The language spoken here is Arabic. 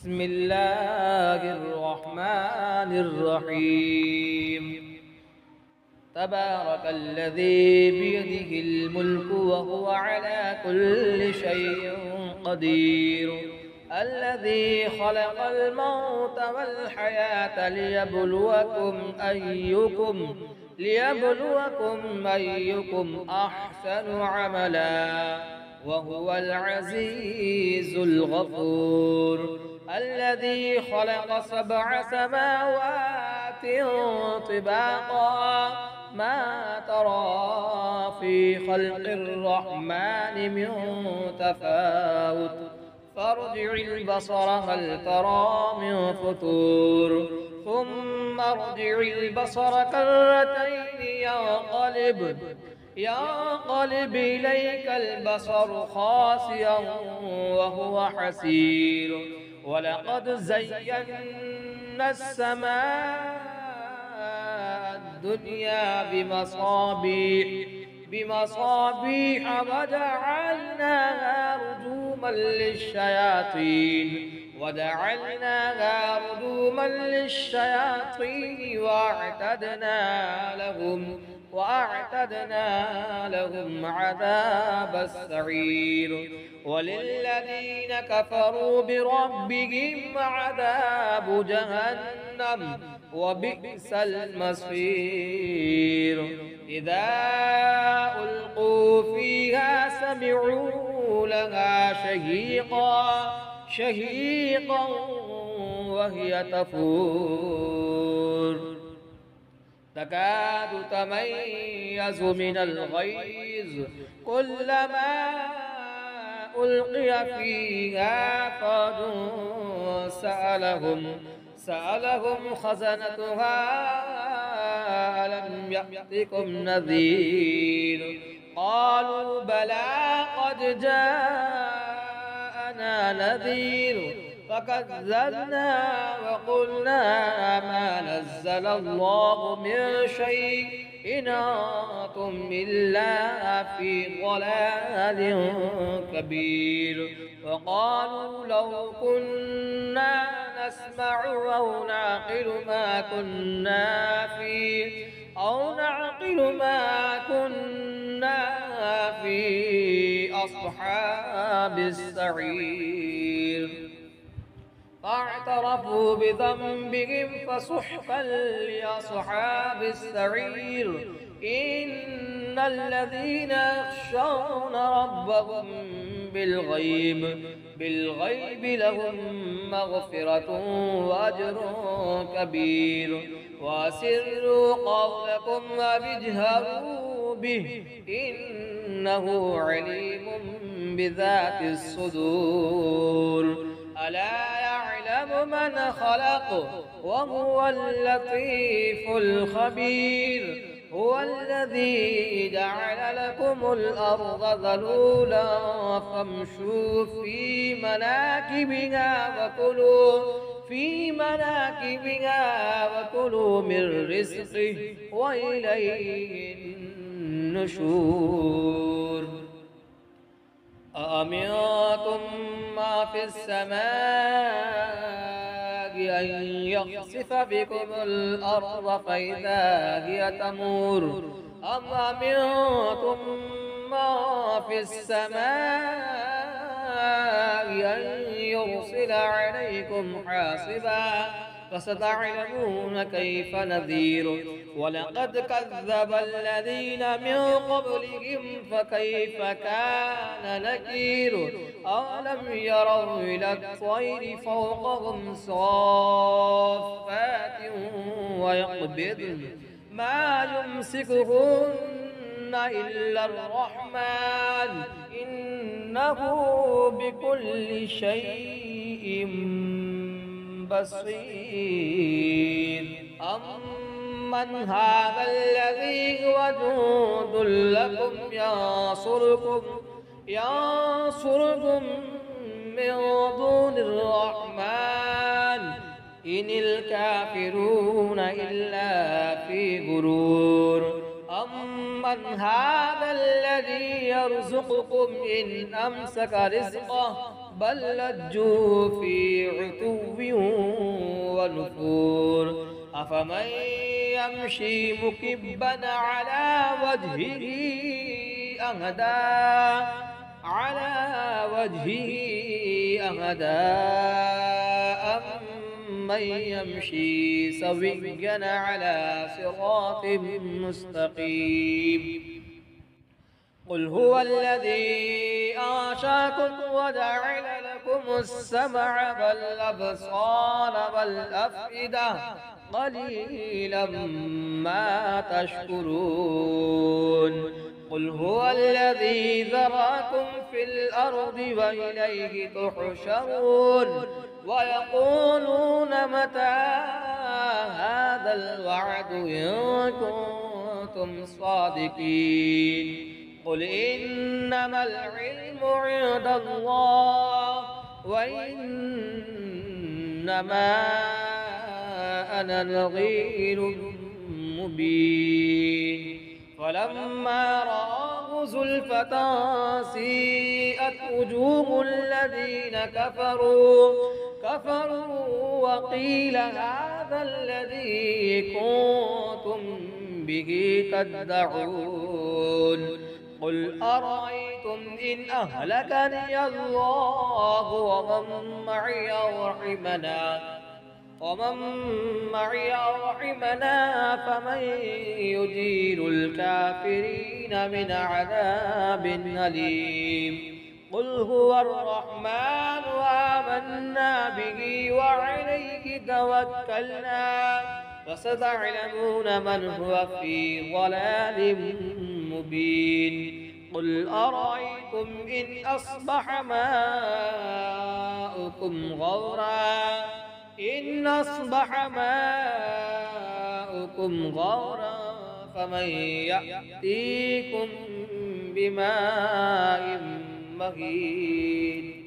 بسم الله الرحمن الرحيم. تبارك الذي بيده الملك وهو على كل شيء قدير، الذي خلق الموت والحياة ليبلوكم أيكم أحسن عملا، وهو العزيز الغفور. الذي خلق 7 سماوات طباقا، ما ترى في خلق الرحمن من تفاوت، فارجع البصر هل ترى من فطور، ثم ارجع البصر كرتين ينقلب إليك البصر خاسئا وهو حسير. ولقد زينا السماء الدنيا بمصابيح وجعلناها رجوما للشياطين وأعتدنا لهم عذاب السعير. وللذين كفروا بربهم عذاب جهنم وبئس المصير. إذا ألقوا فيها سمعوا لها شهيقا وهي تفور، تكاد تميز من الغيظ، كلما ألقي فيها فوج سألهم خزنتها ألم يأتكم نذير، قالوا بلى قد جاءنا نذير فكذبنا وقلنا ما نزل الله من شيء إن أنتم إلا في ضلال كبير. وقالوا لو كنا نسمع أو نعقل ما كنا في أصحاب السعير. فاعترفوا بذنبهم فسحقا لأصحاب السعير. إن الذين يخشون ربهم بالغيب لهم مغفرة وأجر كبير. وأسروا قولكم واجهروا به إنه عليم بذات الصدور. ألا يعلم من خلق وهو اللطيف الخبير. هو الذي جعل لكم الأرض ذلولا فامشوا في مناكبها وكلوا من رزقه وإليه النشور. أأمنتم ما في السماء أن يخسف بكم الأرض فإذا هي تمور، أم أمنتم ما في السماء أن يرسل عليكم حاصبا فستعلمون كيف نذير. ولقد كذب الذين من قبلهم فكيف كان نكير. أولم يروا إلى الطير فوقهم صافات ويقبضن ما يمسكهن إلا الرحمن إنه بكل شيء بصير. أمن هذا الذي هو جند لكم ينصركم من دون الرحمن إن الكافرون إلا في غرور. أمن هذا الذي يرزقكم إن أمسك رزقه بل لجوا في عتو ونفور أفمن يمشي مكبا على وجهه أهدى أمن يمشي سويا على صراط مستقيم قل هو الذي أنشأكم وجعل لكم السمع والأبصار والأفئدة قليلا ما تشكرون قل هو الذي ذراكم في الأرض وإليه تحشرون ويقولون متى هذا الوعد إن كنتم صادقين قل إنما العلم عند الله وإنما أنا نذير مبين فلما رآه زلفة سيئت وجوه الذين كفروا وقيل هذا الذي كنتم به تدعون قل أرأيتم إن أهلكني الله ومن معي رحمنا فمن يجير الكافرين من عذاب أليم قل هو الرحمن آمنا به وعليه توكلنا فستعلمون من هو في ضلال مبين قل أرأيتم إن أصبح ماؤكم غورا فمن يأتيكم بماء مهين